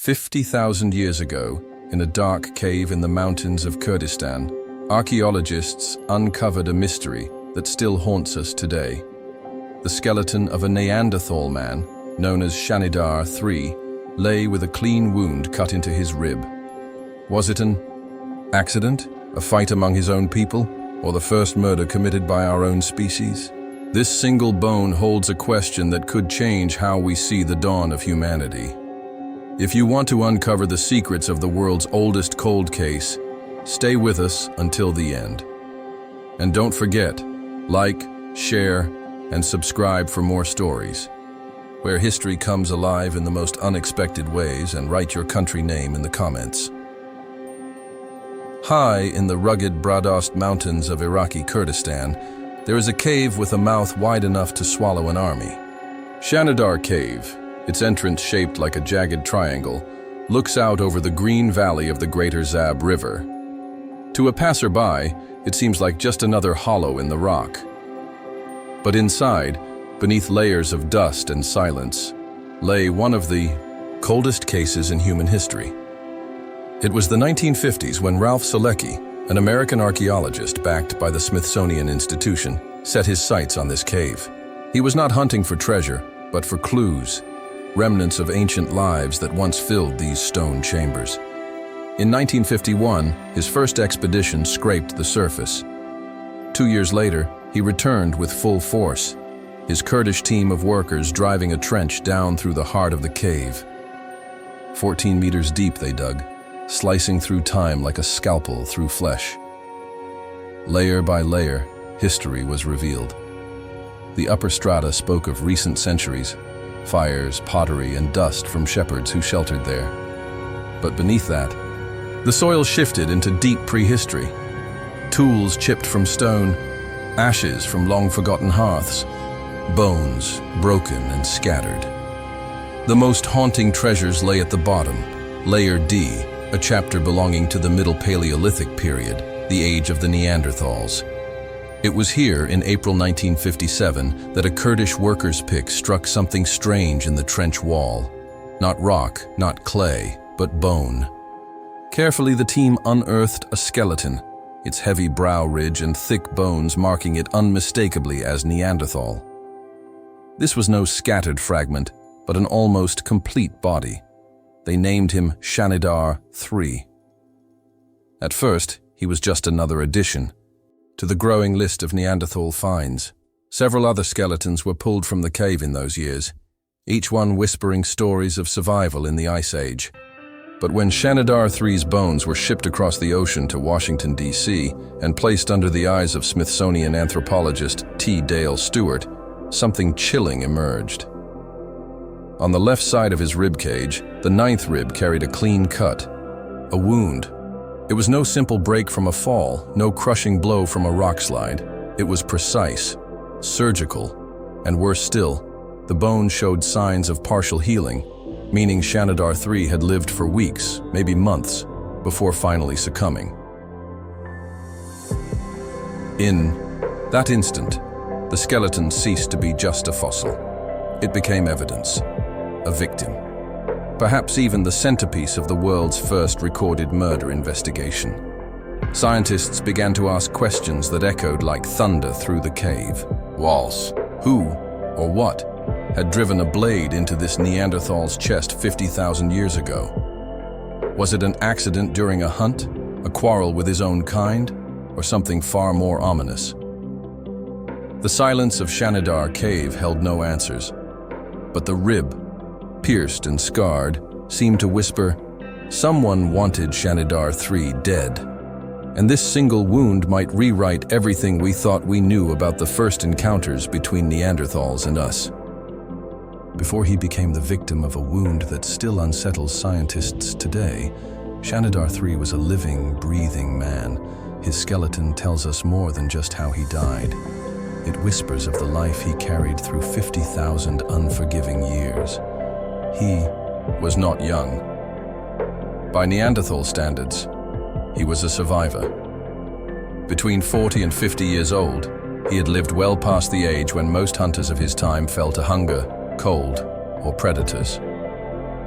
50,000 years ago, in a dark cave in the mountains of Kurdistan, archaeologists uncovered a mystery that still haunts us today. The skeleton of a Neanderthal man, known as Shanidar III, lay with a clean wound cut into his rib. Was it an accident, a fight among his own people, or the first murder committed by our own species? This single bone holds a question that could change how we see the dawn of humanity. If you want to uncover the secrets of the world's oldest cold case, stay with us until the end. And don't forget, like, share, and subscribe for more stories, where history comes alive in the most unexpected ways, and write your country name in the comments. High in the rugged Bradast mountains of Iraqi Kurdistan, there is a cave with a mouth wide enough to swallow an army. Shanidar Cave, its entrance shaped like a jagged triangle, looks out over the green valley of the Greater Zab River. To a passerby, it seems like just another hollow in the rock. But inside, beneath layers of dust and silence, lay one of the coldest cases in human history. It was the 1950s when Ralph Selecki, an American archaeologist backed by the Smithsonian Institution, set his sights on this cave. He was not hunting for treasure, but for clues, remnants of ancient lives that once filled these stone chambers. In 1951, his first expedition scraped the surface. 2 years later, he returned with full force, his Kurdish team of workers driving a trench down through the heart of the cave. 14 meters deep they dug, slicing through time like a scalpel through flesh. Layer by layer, history was revealed. The upper strata spoke of recent centuries, fires, pottery, and dust from shepherds who sheltered there. But beneath that, the soil shifted into deep prehistory. Tools chipped from stone, ashes from long-forgotten hearths, bones broken and scattered. The most haunting treasures lay at the bottom, Layer D, a chapter belonging to the Middle Paleolithic period, the age of the Neanderthals. It was here in April 1957 that a Kurdish worker's pick struck something strange in the trench wall. Not rock, not clay, but bone. Carefully, the team unearthed a skeleton, its heavy brow ridge and thick bones marking it unmistakably as Neanderthal. This was no scattered fragment, but an almost complete body. They named him Shanidar III. At first, he was just another addition to the growing list of Neanderthal finds. Several other skeletons were pulled from the cave in those years, each one whispering stories of survival in the Ice Age. But when Shanidar III's bones were shipped across the ocean to Washington, D.C., and placed under the eyes of Smithsonian anthropologist T. Dale Stewart, something chilling emerged. On the left side of his rib cage, the 9th rib carried a clean cut, a wound. It was no simple break from a fall, no crushing blow from a rock slide. It was precise, surgical, and worse still, the bone showed signs of partial healing, meaning Shanidar III had lived for weeks, maybe months, before finally succumbing. In that instant, the skeleton ceased to be just a fossil. It became evidence, a victim. Perhaps even the centerpiece of the world's first recorded murder investigation. Scientists began to ask questions that echoed like thunder through the cave. Walls, who or what had driven a blade into this Neanderthal's chest 50,000 years ago? Was it an accident during a hunt, a quarrel with his own kind, or something far more ominous? The silence of Shanidar Cave held no answers, but the rib, pierced and scarred, seemed to whisper, someone wanted Shanidar III dead. And this single wound might rewrite everything we thought we knew about the first encounters between Neanderthals and us. Before he became the victim of a wound that still unsettles scientists today, Shanidar III was a living, breathing man. His skeleton tells us more than just how he died. It whispers of the life he carried through 50,000 unforgiving years. He was not young. By Neanderthal standards, he was a survivor. Between 40 and 50 years old, he had lived well past the age when most hunters of his time fell to hunger, cold, or predators.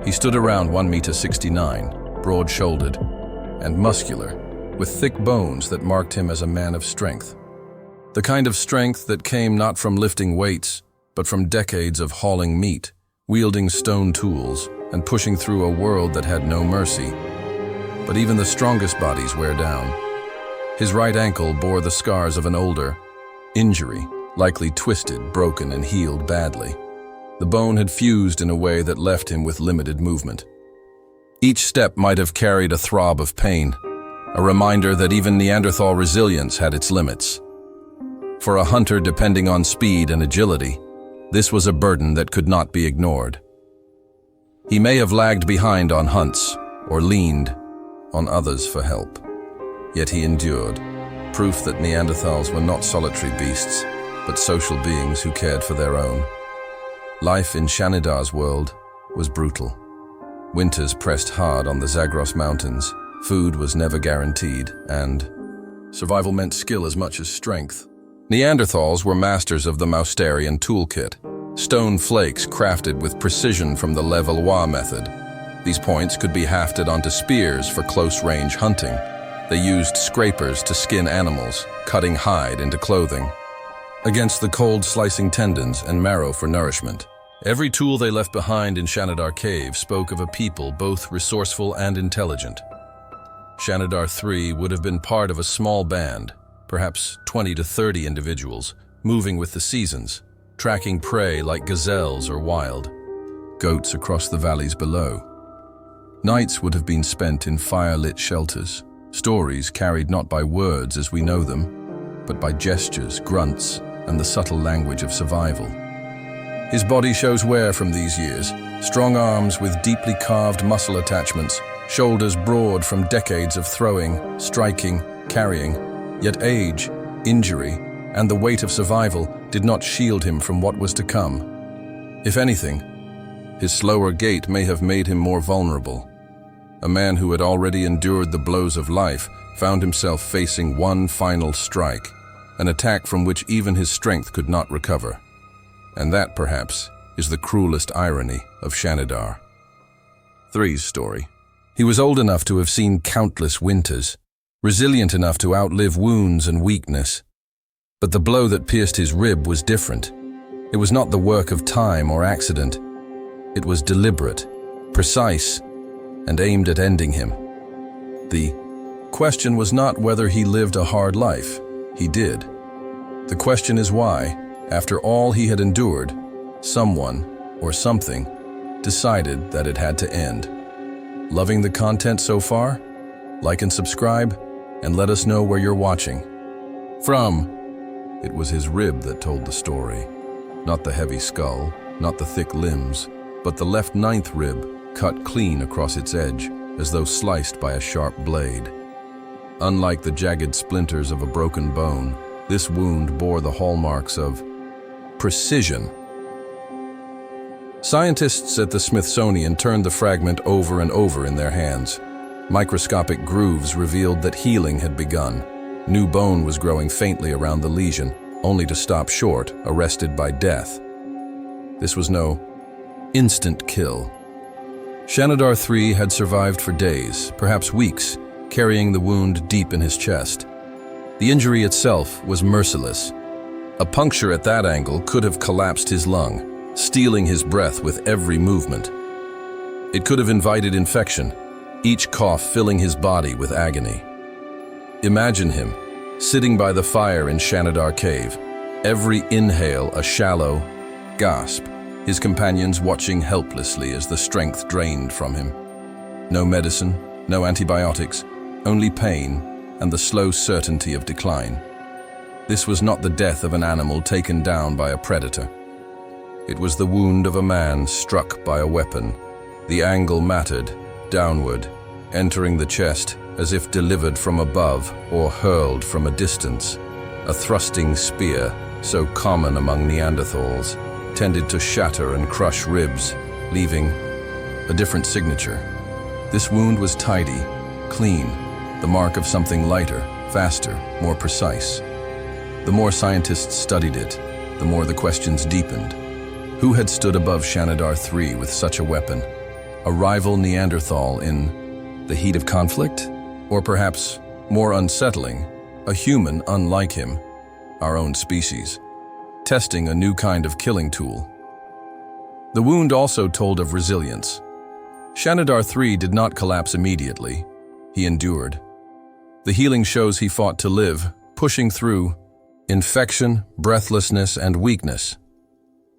He stood around 1 meter 69, broad-shouldered and muscular, with thick bones that marked him as a man of strength. The kind of strength that came not from lifting weights, but from decades of hauling meat, wielding stone tools, and pushing through a world that had no mercy. But even the strongest bodies wear down. His right ankle bore the scars of an older injury, likely twisted, broken, and healed badly. The bone had fused in a way that left him with limited movement. Each step might have carried a throb of pain, a reminder that even Neanderthal resilience had its limits. For a hunter depending on speed and agility, this was a burden that could not be ignored. He may have lagged behind on hunts or leaned on others for help. Yet he endured, proof that Neanderthals were not solitary beasts, but social beings who cared for their own. Life in Shanidar's world was brutal. Winters pressed hard on the Zagros Mountains, food was never guaranteed, and survival meant skill as much as strength. Neanderthals were masters of the Mousterian toolkit, stone flakes crafted with precision from the Levallois method. These points could be hafted onto spears for close-range hunting. They used scrapers to skin animals, cutting hide into clothing. Against the cold, slicing tendons and marrow for nourishment. Every tool they left behind in Shanidar Cave spoke of a people both resourceful and intelligent. Shanidar III would have been part of a small band, perhaps 20 to 30 individuals, moving with the seasons, tracking prey like gazelles or wild goats across the valleys below. Nights would have been spent in fire-lit shelters, stories carried not by words as we know them, but by gestures, grunts, and the subtle language of survival. His body shows wear from these years, strong arms with deeply carved muscle attachments, shoulders broad from decades of throwing, striking, carrying, yet age, injury, and the weight of survival did not shield him from what was to come. If anything, his slower gait may have made him more vulnerable. A man who had already endured the blows of life found himself facing one final strike, an attack from which even his strength could not recover. And that, perhaps, is the cruelest irony of Shanidar III's story. He was old enough to have seen countless winters, resilient enough to outlive wounds and weakness. But the blow that pierced his rib was different. It was not the work of time or accident. It was deliberate, precise, and aimed at ending him. The question was not whether he lived a hard life. He did. The question is why, after all he had endured, someone or something decided that it had to end. Loving the content so far? Like and subscribe, and let us know where you're watching from. It was his rib that told the story. Not the heavy skull, not the thick limbs, but the left ninth rib cut clean across its edge, as though sliced by a sharp blade. Unlike the jagged splinters of a broken bone, this wound bore the hallmarks of precision. Scientists at the Smithsonian turned the fragment over and over in their hands. Microscopic grooves revealed that healing had begun. New bone was growing faintly around the lesion, only to stop short, arrested by death. This was no instant kill. Shanidar III had survived for days, perhaps weeks, carrying the wound deep in his chest. The injury itself was merciless. A puncture at that angle could have collapsed his lung, stealing his breath with every movement. It could have invited infection, each cough filling his body with agony. Imagine him, sitting by the fire in Shanidar Cave, every inhale a shallow gasp, his companions watching helplessly as the strength drained from him. No medicine, no antibiotics, only pain and the slow certainty of decline. This was not the death of an animal taken down by a predator. It was the wound of a man struck by a weapon. The angle mattered, downward, entering the chest as if delivered from above or hurled from a distance. A thrusting spear, so common among Neanderthals, tended to shatter and crush ribs, leaving a different signature. This wound was tidy, clean, the mark of something lighter, faster, more precise. The more scientists studied it, the more the questions deepened. Who had stood above Shanidar III with such a weapon? A rival Neanderthal in the heat of conflict? Or perhaps, more unsettling, a human unlike him, our own species, testing a new kind of killing tool. The wound also told of resilience. Shanidar III did not collapse immediately. He endured. The healing shows he fought to live, pushing through infection, breathlessness, and weakness.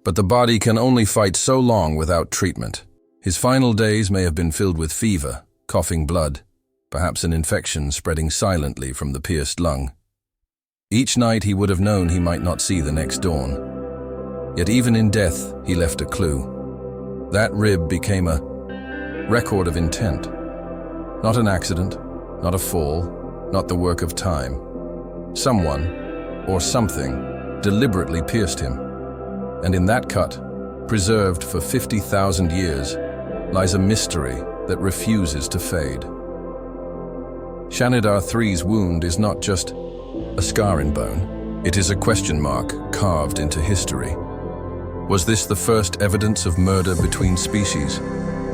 But the body can only fight so long without treatment. His final days may have been filled with fever, coughing blood, perhaps an infection spreading silently from the pierced lung. Each night he would have known he might not see the next dawn. Yet even in death, he left a clue. That rib became a record of intent. Not an accident, not a fall, not the work of time. Someone, or something, deliberately pierced him. And in that cut, preserved for 50,000 years, lies a mystery that refuses to fade. Shanidar III's wound is not just a scar in bone. It is a question mark carved into history. Was this the first evidence of murder between species,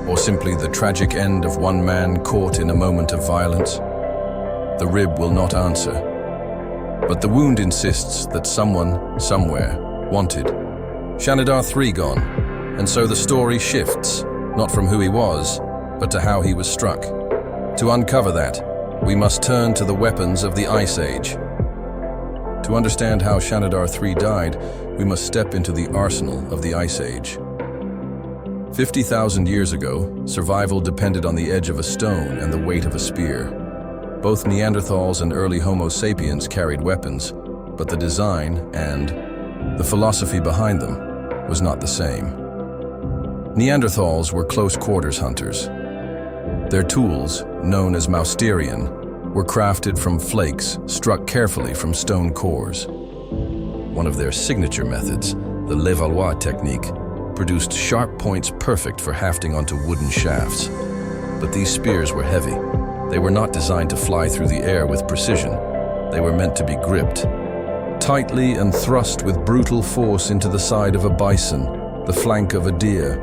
or simply the tragic end of one man caught in a moment of violence? The rib will not answer, but the wound insists that someone, somewhere, wanted Shanidar III gone, and so the story shifts, not from who he was, but to how he was struck. To uncover that, we must turn to the weapons of the Ice Age. To understand how Shanidar III died, we must step into the arsenal of the Ice Age. 50,000 years ago, survival depended on the edge of a stone and the weight of a spear. Both Neanderthals and early Homo sapiens carried weapons, but the design and the philosophy behind them was not the same. Neanderthals were close-quarters hunters. Their tools, known as Mousterian, were crafted from flakes struck carefully from stone cores. One of their signature methods, the Levallois technique, produced sharp points perfect for hafting onto wooden shafts. But these spears were heavy. They were not designed to fly through the air with precision. They were meant to be gripped tightly and thrust with brutal force into the side of a bison, the flank of a deer,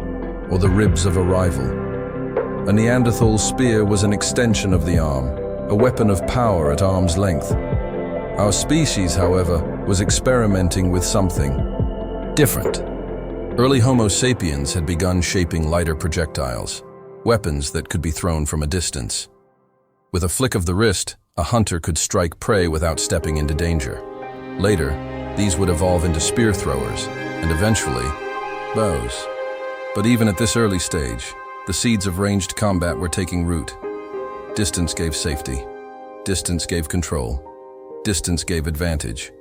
or the ribs of a rival. A Neanderthal spear was an extension of the arm, a weapon of power at arm's length. Our species, however, was experimenting with something different. Early Homo sapiens had begun shaping lighter projectiles, weapons that could be thrown from a distance. With a flick of the wrist, a hunter could strike prey without stepping into danger. Later, these would evolve into spear throwers, and eventually, bows. But even at this early stage, the seeds of ranged combat were taking root. Distance gave safety. Distance gave control. Distance gave advantage.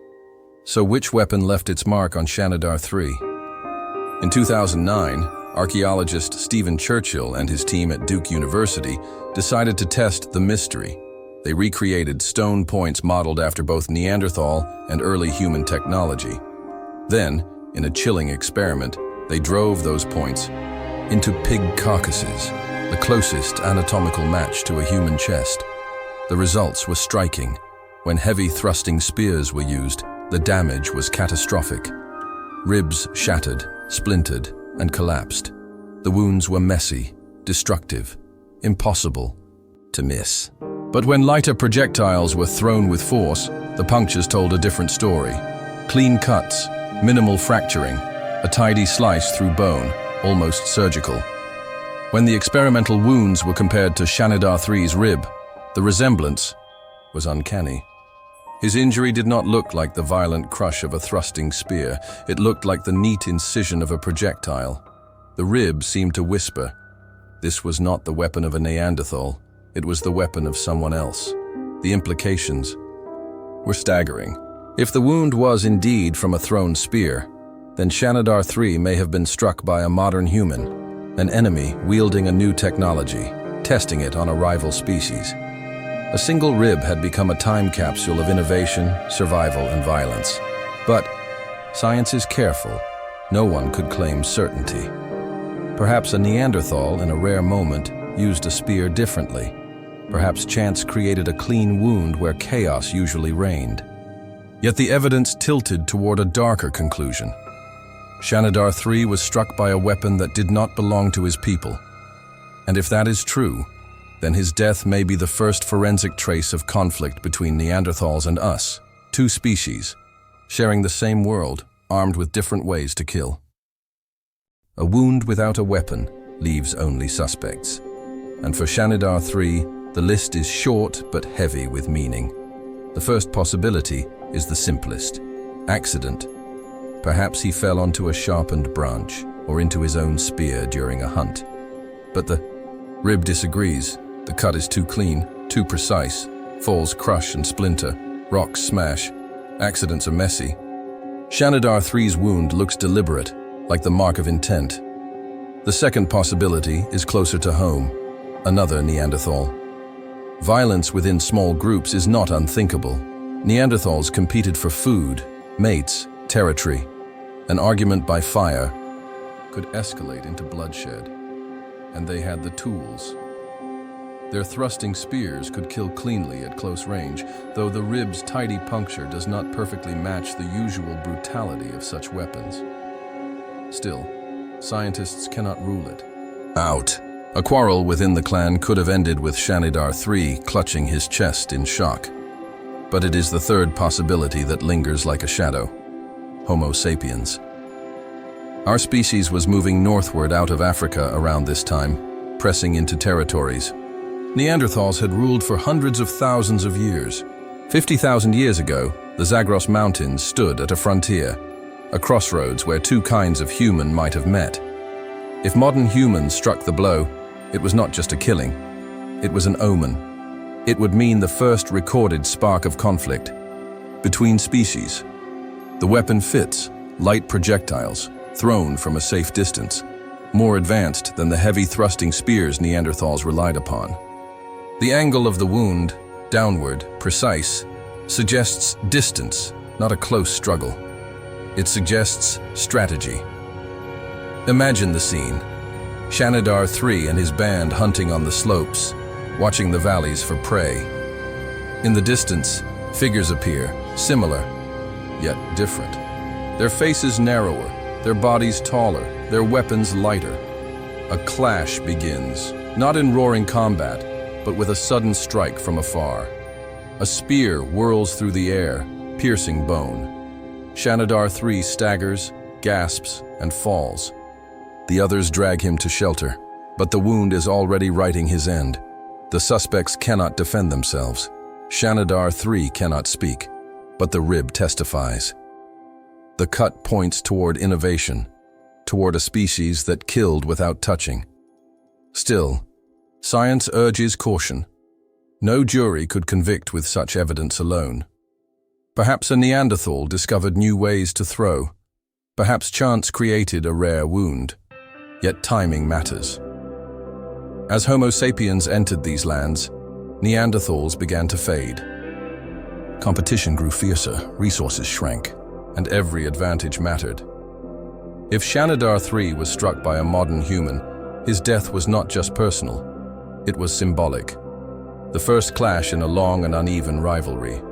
So which weapon left its mark on Shanidar III? In 2009, archaeologist Stephen Churchill and his team at Duke University decided to test the mystery. They recreated stone points modeled after both Neanderthal and early human technology. Then, in a chilling experiment, they drove those points into pig carcasses, the closest anatomical match to a human chest. The results were striking. When heavy thrusting spears were used, the damage was catastrophic. Ribs shattered, splintered, and collapsed. The wounds were messy, destructive, impossible to miss. But when lighter projectiles were thrown with force, the punctures told a different story. Clean cuts, minimal fracturing, a tidy slice through bone, almost surgical. When the experimental wounds were compared to Shanidar III's rib, the resemblance was uncanny. His injury did not look like the violent crush of a thrusting spear. It looked like the neat incision of a projectile. The rib seemed to whisper, this was not the weapon of a Neanderthal. It was the weapon of someone else. The implications were staggering. If the wound was indeed from a thrown spear, then Shanidar III may have been struck by a modern human, an enemy wielding a new technology, testing it on a rival species. A single rib had become a time capsule of innovation, survival, and violence. But science is careful. No one could claim certainty. Perhaps a Neanderthal, in a rare moment, used a spear differently. Perhaps chance created a clean wound where chaos usually reigned. Yet the evidence tilted toward a darker conclusion. Shanidar III was struck by a weapon that did not belong to his people. And if that is true, then his death may be the first forensic trace of conflict between Neanderthals and us, two species, sharing the same world, armed with different ways to kill. A wound without a weapon leaves only suspects. And for Shanidar III, the list is short but heavy with meaning. The first possibility is the simplest: accident. Perhaps he fell onto a sharpened branch or into his own spear during a hunt. But the rib disagrees. The cut is too clean, too precise. Falls crush and splinter, rocks smash. Accidents are messy. Shanidar III's wound looks deliberate, like the mark of intent. The second possibility is closer to home: another Neanderthal. Violence within small groups is not unthinkable. Neanderthals competed for food, mates, territory. An argument by fire could escalate into bloodshed, and they had the tools. Their thrusting spears could kill cleanly at close range, though the rib's tidy puncture does not perfectly match the usual brutality of such weapons. Still, scientists cannot rule it out. A quarrel within the clan could have ended with Shanidar III clutching his chest in shock. But it is the third possibility that lingers like a shadow: Homo sapiens. Our species was moving northward out of Africa around this time, pressing into territories. Neanderthals had ruled for hundreds of thousands of years. 50,000 years ago, the Zagros Mountains stood at a frontier, a crossroads where two kinds of human might have met. If modern humans struck the blow, it was not just a killing. It was an omen. It would mean the first recorded spark of conflict between species. The weapon fits: light projectiles, thrown from a safe distance, more advanced than the heavy thrusting spears Neanderthals relied upon. The angle of the wound, downward, precise, suggests distance, not a close struggle. It suggests strategy. Imagine the scene: Shanidar III and his band hunting on the slopes, watching the valleys for prey. In the distance, figures appear, similar, yet different. Their faces narrower, their bodies taller, their weapons lighter. A clash begins, not in roaring combat, but with a sudden strike from afar. A spear whirls through the air, piercing bone. Shanidar III staggers, gasps, and falls. The others drag him to shelter, but the wound is already writing his end. The suspects cannot defend themselves. Shanidar III cannot speak, but the rib testifies. The cut points toward innovation, toward a species that killed without touching. Still, science urges caution. No jury could convict with such evidence alone. Perhaps a Neanderthal discovered new ways to throw. Perhaps chance created a rare wound. Yet timing matters. As Homo sapiens entered these lands, Neanderthals began to fade. Competition grew fiercer, resources shrank, and every advantage mattered. If Shanidar III was struck by a modern human, his death was not just personal, it was symbolic. The first clash in a long and uneven rivalry.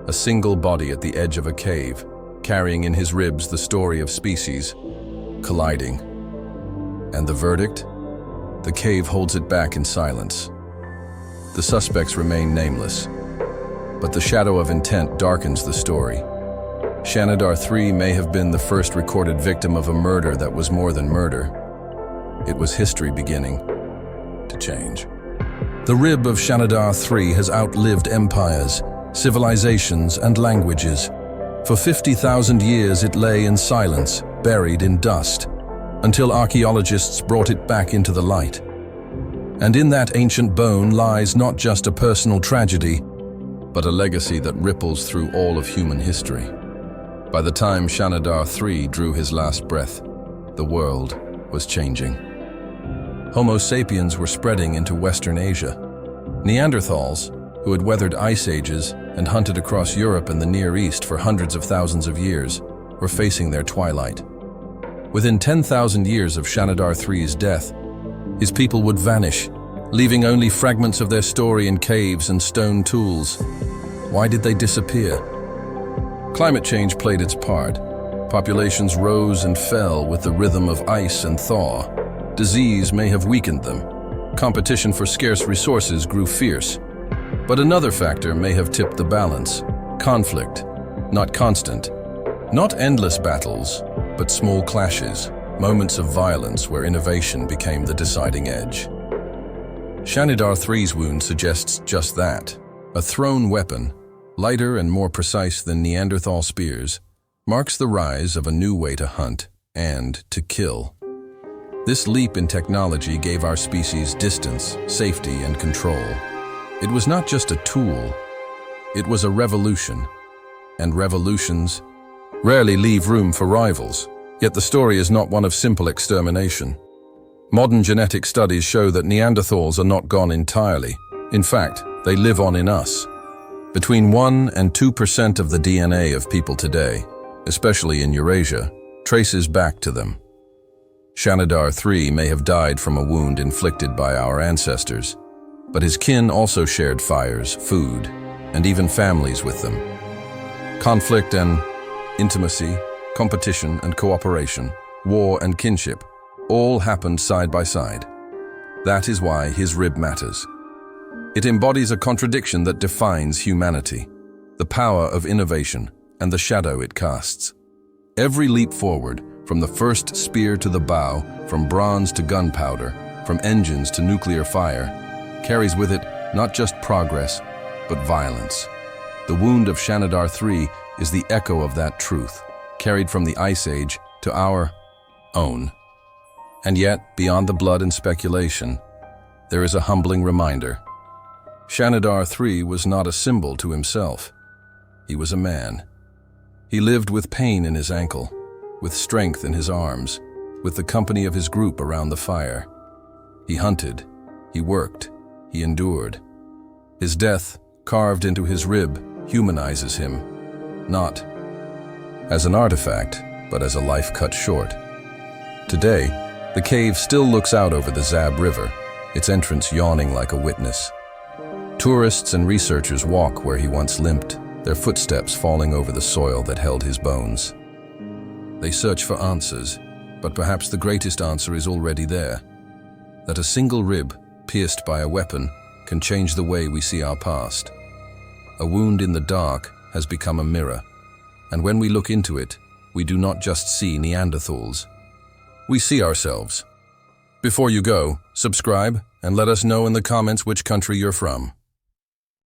A single body at the edge of a cave, carrying in his ribs the story of species, colliding. And the verdict? The cave holds it back in silence. The suspects remain nameless, but the shadow of intent darkens the story. Shanidar III may have been the first recorded victim of a murder that was more than murder. It was history beginning to change. The rib of Shanidar III has outlived empires, civilizations, and languages. For 50,000 years it lay in silence, buried in dust, until archaeologists brought it back into the light. And in that ancient bone lies not just a personal tragedy, but a legacy that ripples through all of human history. By the time Shanidar III drew his last breath, the world was changing. Homo sapiens were spreading into Western Asia. Neanderthals, who had weathered ice ages and hunted across Europe and the Near East for hundreds of thousands of years, were facing their twilight. Within 10,000 years of Shanidar III's death, his people would vanish, leaving only fragments of their story in caves and stone tools. Why did they disappear? Climate change played its part. Populations rose and fell with the rhythm of ice and thaw. Disease may have weakened them, Competition for scarce resources grew fierce. But another factor may have tipped the balance. Conflict, not constant. Not endless battles, but small clashes, moments of violence where innovation became the deciding edge. Shanidar III's wound suggests just that. A thrown weapon, lighter and more precise than Neanderthal spears, marks the rise of a new way to hunt and to kill. This leap in technology gave our species distance, safety, and control. It was not just a tool, it was a revolution. And revolutions rarely leave room for rivals. Yet the story is not one of simple extermination. Modern genetic studies show that Neanderthals are not gone entirely. In fact, they live on in us. Between 1% and 2% of the DNA of people today, especially in Eurasia, traces back to them. Shanidar III may have died from a wound inflicted by our ancestors, but his kin also shared fires, food, and even families with them. Conflict and intimacy, competition and cooperation, war and kinship, all happened side by side. That is why his rib matters. It embodies a contradiction that defines humanity, the power of innovation and the shadow it casts. Every leap forward, from the first spear to the bow, from bronze to gunpowder, from engines to nuclear fire, carries with it not just progress, but violence. The wound of Shanidar III is the echo of that truth, carried from the Ice Age to our own. And yet, beyond the blood and speculation, there is a humbling reminder. Shanidar III was not a symbol to himself. He was a man. He lived with pain in his ankle, with strength in his arms, with the company of his group around the fire. He hunted, he worked, he endured. His death, carved into his rib, humanizes him, not as an artifact, but as a life cut short. Today, the cave still looks out over the Zab River, its entrance yawning like a witness. Tourists and researchers walk where he once limped, their footsteps falling over the soil that held his bones. They search for answers, but perhaps the greatest answer is already there. That a single rib, pierced by a weapon, can change the way we see our past. A wound in the dark has become a mirror, and when we look into it, we do not just see Neanderthals. We see ourselves. Before you go, subscribe and let us know in the comments which country you're from.